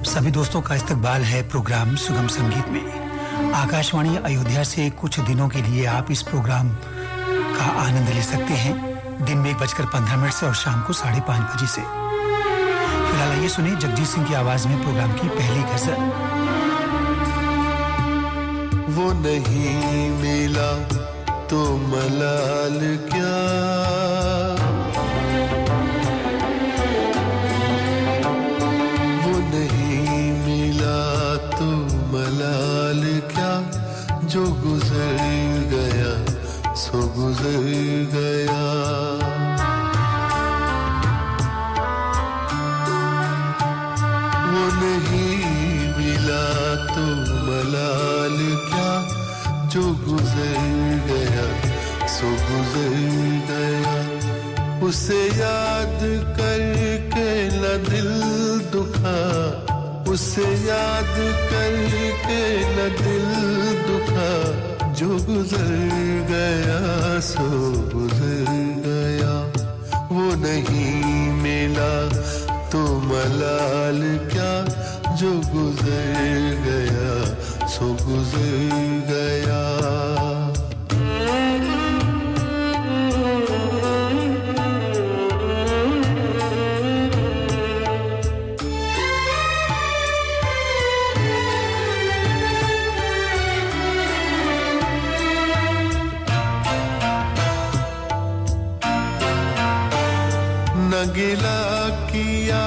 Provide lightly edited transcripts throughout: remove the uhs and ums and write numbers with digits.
सभी दोस्तों का इस्तकबाल है प्रोग्राम सुगम संगीत में। आकाशवाणी अयोध्या से कुछ दिनों के लिए आप इस प्रोग्राम का आनंद ले सकते हैं दिन में 1:15 से और शाम को 5:30 बजे से। फिलहाल आइए सुने जगजीत सिंह की आवाज में प्रोग्राम की पहली गजल। वो नहीं मिला तो मलाल क्या, वो नहीं मिला तो मलाल क्या, जो गुजर गया सो गुजर गया। वो नहीं मिला तो मलाल क्या, जो गुजर गया सो गुजर गया। उसे याद करके न दिल दुखा, उसे याद करके न दिल दुखा, जो गुजर गया सो गुजर गया। वो नहीं मिला तो मलाल क्या, जो गुजर गया सो गुजर गया। न गिला किया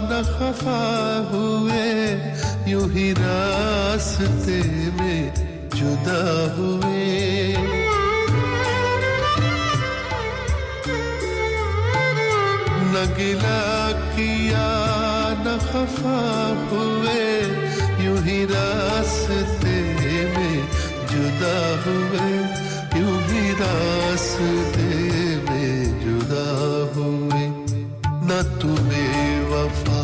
न खफा हुए, यूं ही रास्ते में जुदा हुए। न गिला किया न खफा हुए, यूं ही रास्ते में जुदा हुए, यूं ही रास्ते में जुदा हुए। न तू बेवफा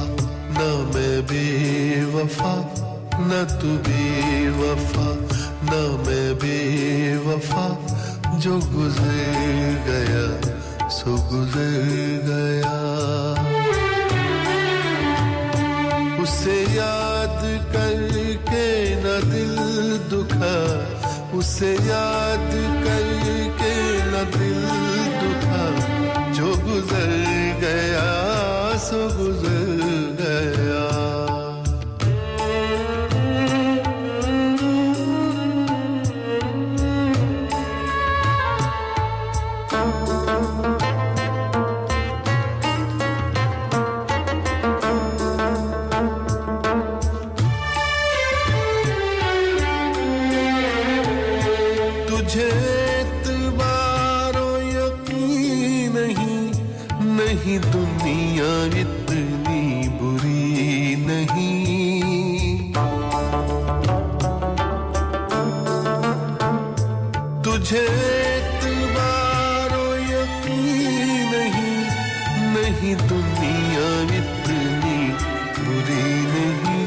न मैं बेवफा, न तू बेवफा न मैं बेवफा, जो गुजर गया सो गुजर गया। उसे याद करके न दिल दुखा, उसे याद करके न दिल दुखा, जो गुजर गया सो गुजर गया। तुझे एतबारो यकीन नहीं, नहीं दुनिया इतनी बुरी नहीं। तुझे एतबारो यकीन नहीं, नहीं दुनिया इतनी बुरी नहीं।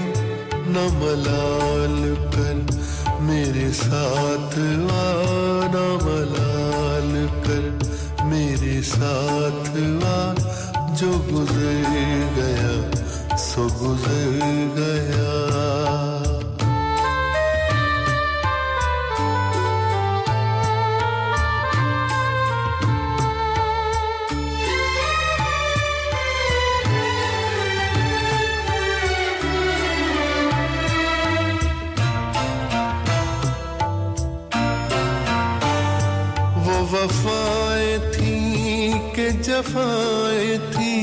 न मलाल कर मेरे साथ आना, मलाल कर मेरे साथ आ, जो गुजर गया सो गुजर गया। वफाएं थी के जफाएं थी,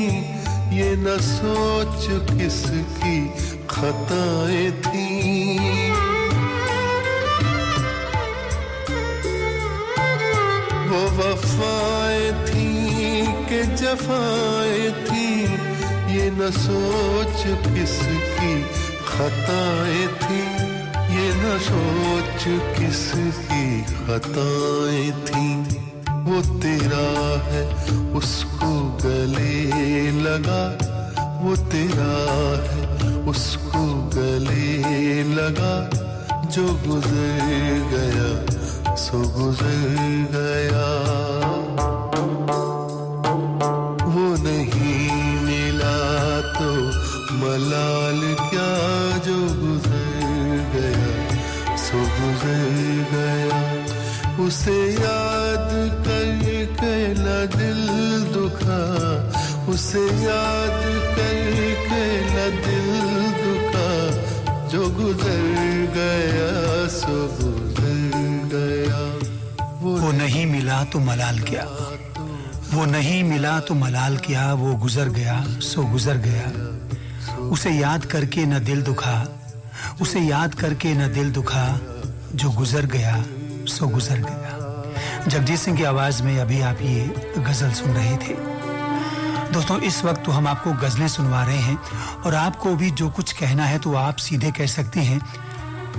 ये न सोच किसकी खताएं थी। वो वफाएं थी के जफाएं थी, ये न सोच किसकी खताएं थी, ये न सोच किसकी खताएं थी। वो तेरा है उसको गले लगा, वो तेरा है उसको गले लगा, जो गुजर गया सो गुजर गया। वो नहीं मिला तो मला मलाल क्या जो गुजर गया सो गुजर गया उसे याद करके न दिल दुखा उसे याद करके न दिल दुखा जो गुजर गया सो गुजर गया वो नहीं मिला तो मलाल क्या वो नहीं मिला तो मलाल क्या वो गुजर गया सो गुजर गया उसे याद करके न दिल दुखा उसे याद करके न दिल दुखा जो गुजर गया सो गुजर गया। जगजीत सिंह की आवाज में अभी आप ये गजल सुन रहे थे। दोस्तों इस वक्त तो हम आपको गजलें सुनवा रहे हैं और आपको भी जो कुछ कहना है तो आप सीधे कह सकते हैं।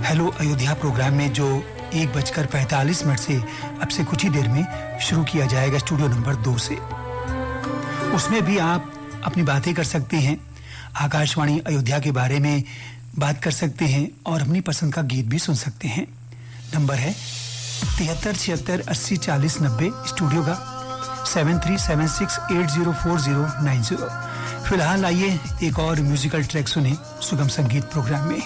हेलो अयोध्या प्रोग्राम में जो 1:45 से अब से कुछ ही देर में शुरू किया जाएगा स्टूडियो नंबर 2 से, उसमें भी आप अपनी बातें कर सकते हैं, आकाशवाणी अयोध्या के बारे में बात कर सकते हैं और अपनी पसंद का गीत भी सुन सकते हैं। नंबर है 7376804090 स्टूडियो का 7376804090। फिलहाल आइए एक और म्यूजिकल ट्रैक सुने सुगम संगीत प्रोग्राम में।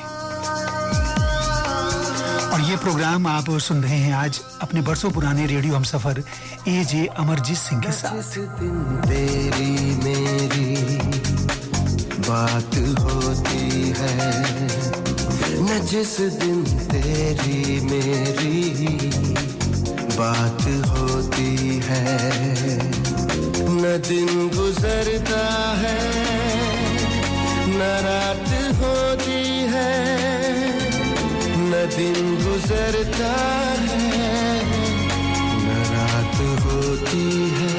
और ये प्रोग्राम आप सुन रहे हैं आज अपने बरसों पुराने रेडियो हमसफर ए.जे. अमरजीत सिंह के साथ। जिस दिन तेरी मेरी बात होती है न जिस दिन तेरी मेरी बात होती है न दिन गुजरता है न रात होती है न दिन गुजरता है न रात होती है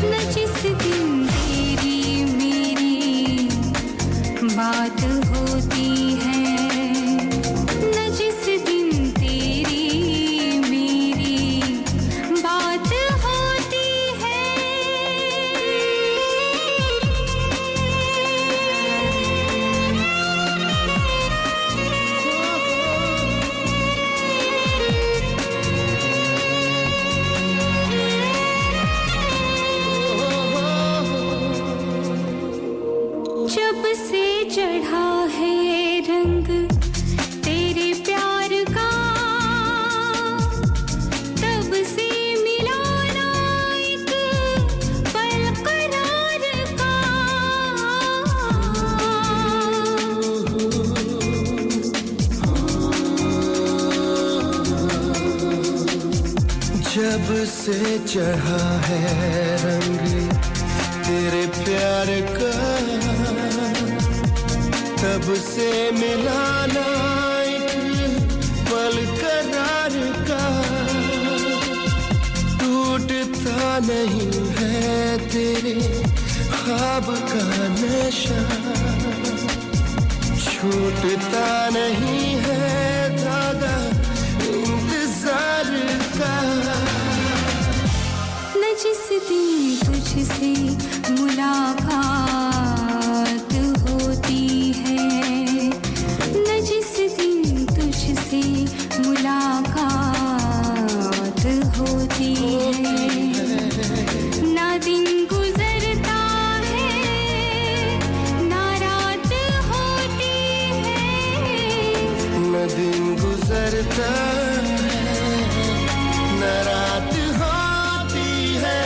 न जिस दिन तेरी मेरी बात होती है न जिस दिन तेरी मेरी बात होती है जब से चढ़ा है रंग तेरे प्यार का तब से मिला ना एक पल करार का जब से चढ़ा है रंग तेरे प्यार का तब से मिलाना एक पल करार का टूटता नहीं है तेरे ख्वाब का नशा छूटता नहीं है धागा इंतजार का न जिस दिन तुझसे मुलाकात होती है न जिस दिन तुझसे मुलाकात होती है ना दिन गुजरता है ना रात होती है न दिन गुजरता है न रात होती है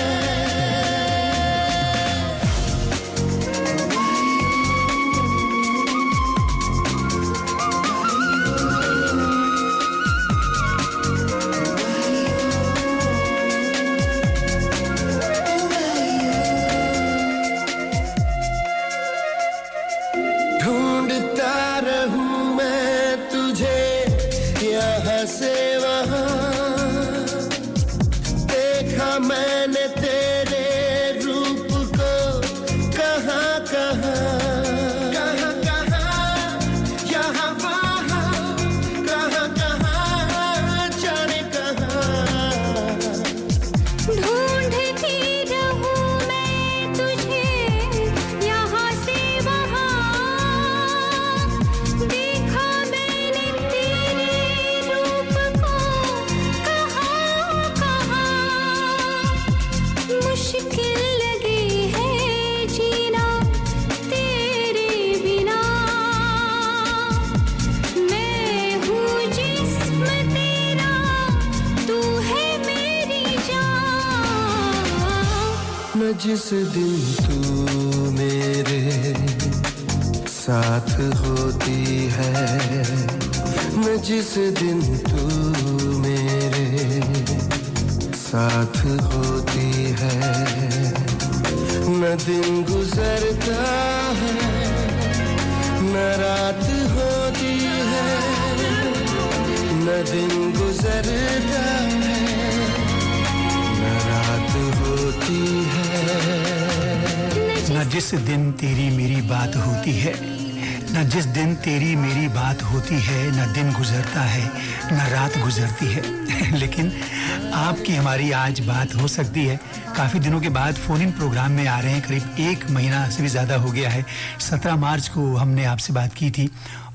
जिस दिन तू मेरे साथ होती है, न जिस दिन तू मेरे साथ होती है, न दिन गुजरता है, न रात होती है, न दिन गुजरता है, न रात होती है। न जिस दिन तेरी मेरी बात होती है, न जिस दिन तेरी मेरी बात होती है, न दिन गुजरता है, न रात गुजरती है। लेकिन आपकी हमारी आज बात हो सकती है। काफ़ी दिनों के बाद फोन इन प्रोग्राम में आ रहे हैं, करीब 1 महीना से भी ज़्यादा हो गया है। 17 मार्च को हमने आपसे बात की थी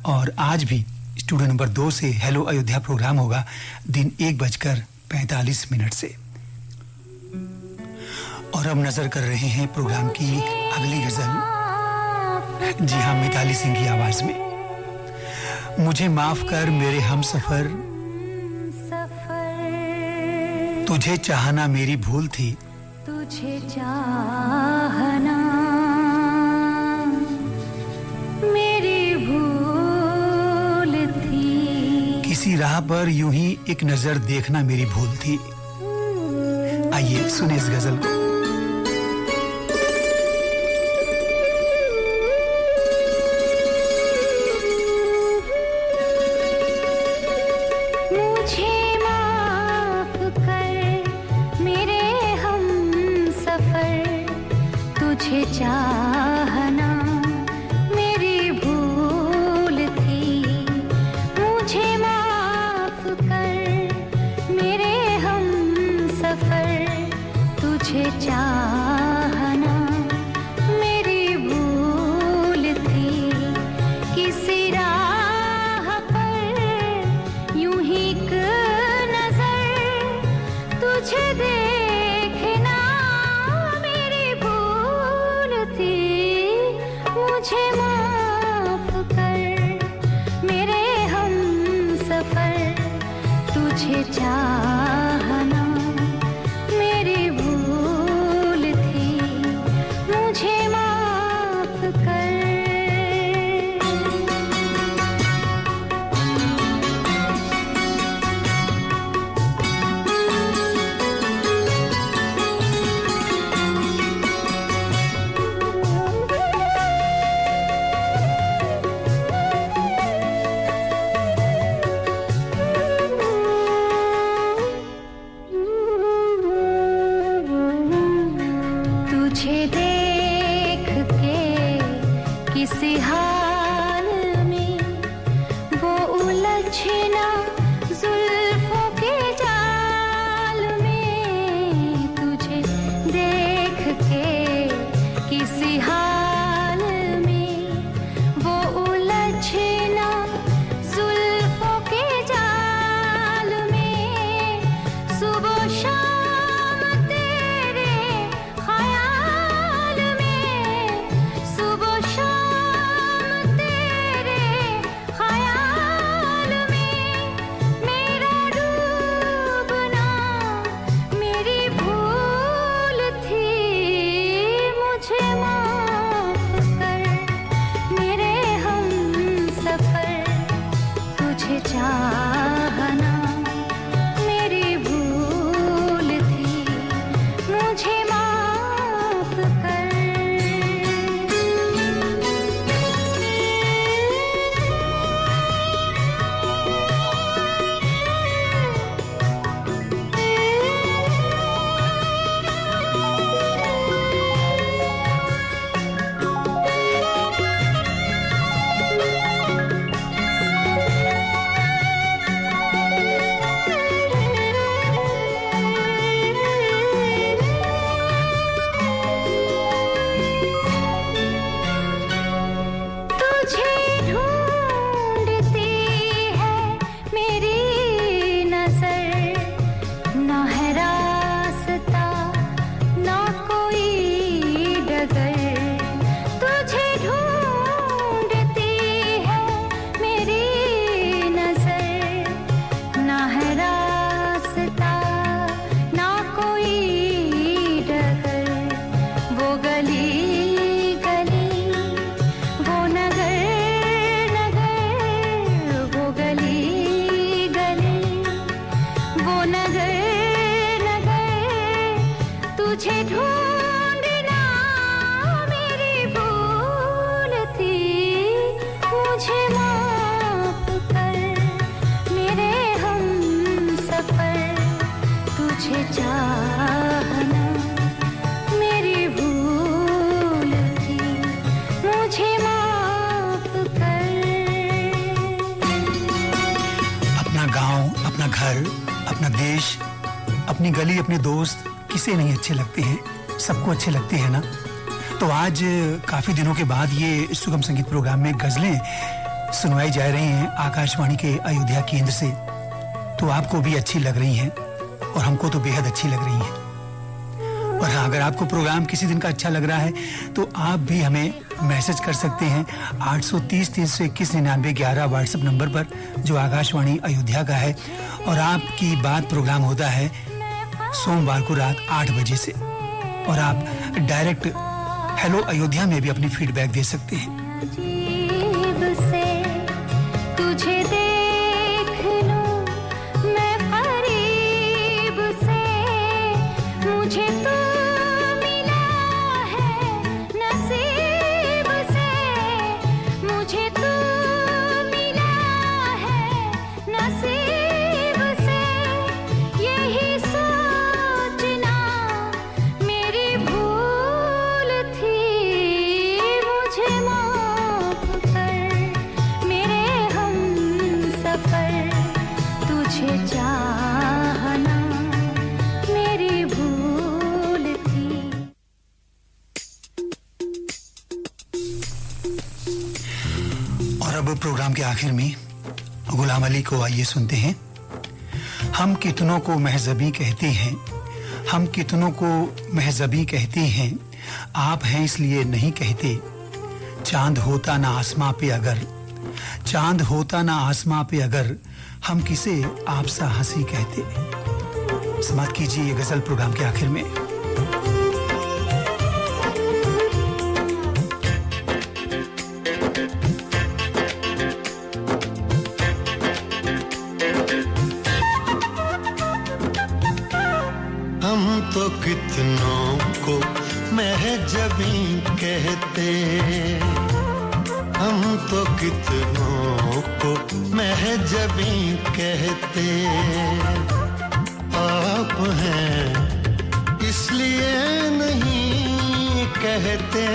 और आज भी स्टूडियो नंबर 2 से हेलो अयोध्या प्रोग्राम होगा दिन 1:45 से। और अब नजर कर रहे हैं प्रोग्राम की अगली गजल। जी हाँ, मिताली सिंह की आवाज में। मुझे माफ कर मेरे हमसफर, तुझे चाहना मेरी भूल थी, तुझे चाहना मेरी भूल थी, किसी राह पर यूं ही एक नजर देखना मेरी भूल थी। आइए सुने इस गजल को। तुझे चाहना मेरी भूल थी, मुझे माफ कर मेरे हमसफर, तुझे चाहना मेरी भूल थी, किसी राह पर यूं ही एक नजर तुझे देखना मुझे माफ कर मेरे हमसफर, तुझे चाहना मेरी भूल थी, मुझे माफ कर। तुझे देख के किसी हाल में वो उलझना जुल्फों के जाल में, तुझे देख के किसी हाल में वो उलझना जुल्फों के जाल में, सुबह शाम तेरे ख्याल में, सुबह शाम तेरे ख्याल में, मेरा डूबना मेरी भूल थी, मुझे माफ कर मेरे हमसफर, तुझे चाहना मेरी भूल थी, मुझे माफ कर। तुझे ढूंढती है मेरी नजर, ना है रास्ता ना कोई डगर, तुझे ढूंढती है मेरी नजर, ना है रास्ता ना कोई डगर, घर, अपना देश, अपनी गली, अपने दोस्त किसे नहीं अच्छे लगते हैं, सबको अच्छे लगते हैं ना। तो आज काफी दिनों के बाद ये सुगम संगीत प्रोग्राम में गजलें सुनवाई जा रही हैं आकाशवाणी के अयोध्या केंद्र से। तो आपको भी अच्छी लग रही हैं और हमको तो बेहद अच्छी लग रही हैं। और हाँ, अगर आपको प्रोग्राम किसी दिन का अच्छा लग रहा है तो आप भी हमें मैसेज कर सकते हैं 830 321 99 11 व्हाट्सएप नंबर पर, जो आकाशवाणी अयोध्या का है। और आपकी बात प्रोग्राम होता है सोमवार को रात 8 बजे से। और आप डायरेक्ट हेलो अयोध्या में भी अपनी फीडबैक दे सकते हैं। अजीब से तुझे देख लूं मैं करीब से, मुझे तो मिला है नसीब से, मुझे तो मिला है नसीब से, यही सोचना मेरी भूल थी, मुझे माफ कर मेरे हमसफर, तुझे चाहना मेरी भूल थी। और अब प्रोग्राम के आखिर में गुलाम अली को आइए सुनते हैं। हम कितनों को महजबी कहते हैं, हम कितनों को महजबी कहते हैं, आप हैं इसलिए नहीं कहते। चांद होता ना आसमां पे अगर, चांद होता ना आसमां पे अगर, हम किसे आपसा हंसी कहते। समाप्त कीजिए ये गजल प्रोग्राम के आखिर में। हम तो कितनों को महजबी कहते, हम तो कितनों को महजबी कहते। आप हैं इसलिए नहीं कहते,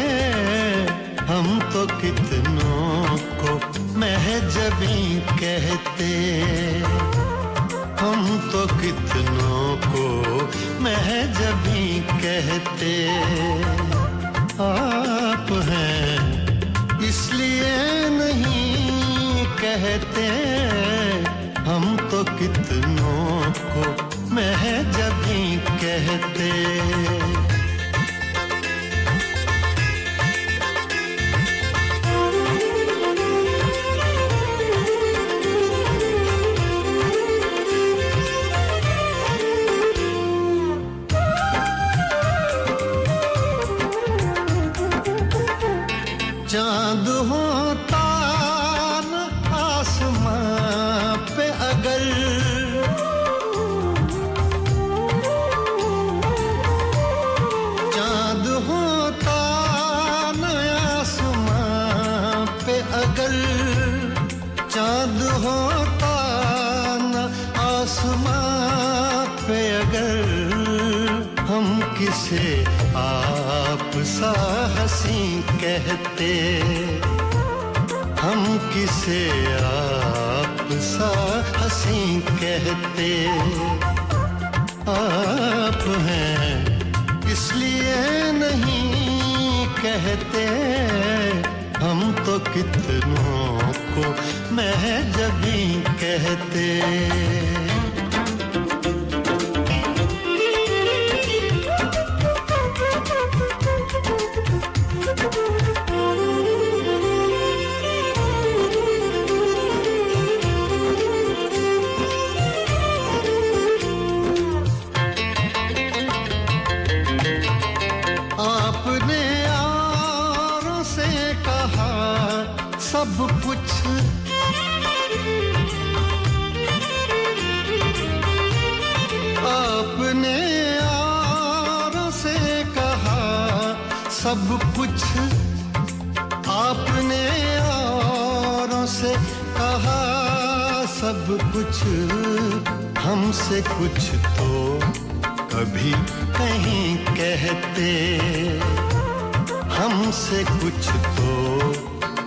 हम तो कितनों को महजबी कहते, हम तो कितनों को महजबी कहते। आप हैं इसलिए नहीं कहते, हम तो कितनों को महजबी कहते। चांद होता न आसमां पे अगर, चांद होता न आसमां पे अगर, चांद होता न आसमां पे अगर, हम किसे आप सा हंसी कहते, हम किसे आप सा हंसी कहते। आप हैं इसलिए नहीं कहते, हम तो कितनों को महजबी कहते। आपने यारों से कहा सब कुछ, आपने यारों से कहा सब कुछ, आपने यारों से कहा सब कुछ, हमसे कुछ तो कभी कहीं कहते, हमसे कुछ तो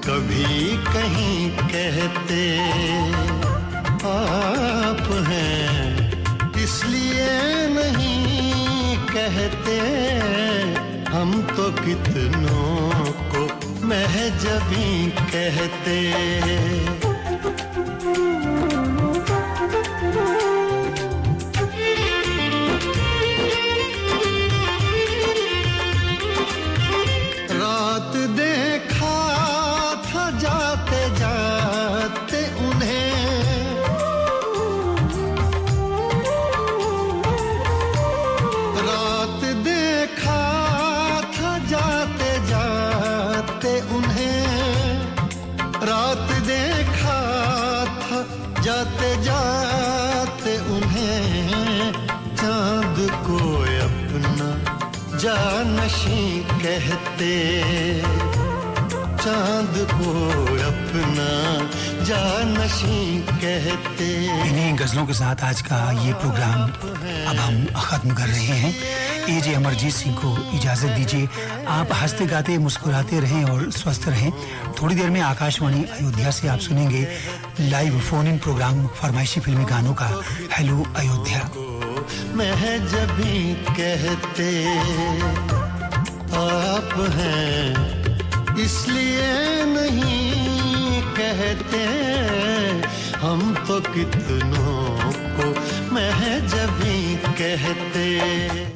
कभी कहीं कहते। आप हैं, इसलिए नहीं कहते हम तो कितनों को महजबी कहते। रात देखा था जाते जाते उन्हें, रात देखा था जाते जाते उन्हें, रात देखा था जाते जाते उन्हें, चांद को अपना जानशी कहते, चांद को अपना जानशी कहते। इन्हीं गजलों के साथ आज का ये प्रोग्राम अब हम खत्म कर रहे हैं। एजे अमरजीत सिंह को इजाजत दीजिए। आप हंसते गाते मुस्कुराते रहें और स्वस्थ रहें। थोड़ी देर में आकाशवाणी अयोध्या से आप सुनेंगे लाइव फोन इन प्रोग्राम फरमाइशी फिल्मी गानों का हेलो अयोध्या। महजबी कहते आप हैं, इसलिए नहीं कहते हम तो कितनों को महजबी कहते।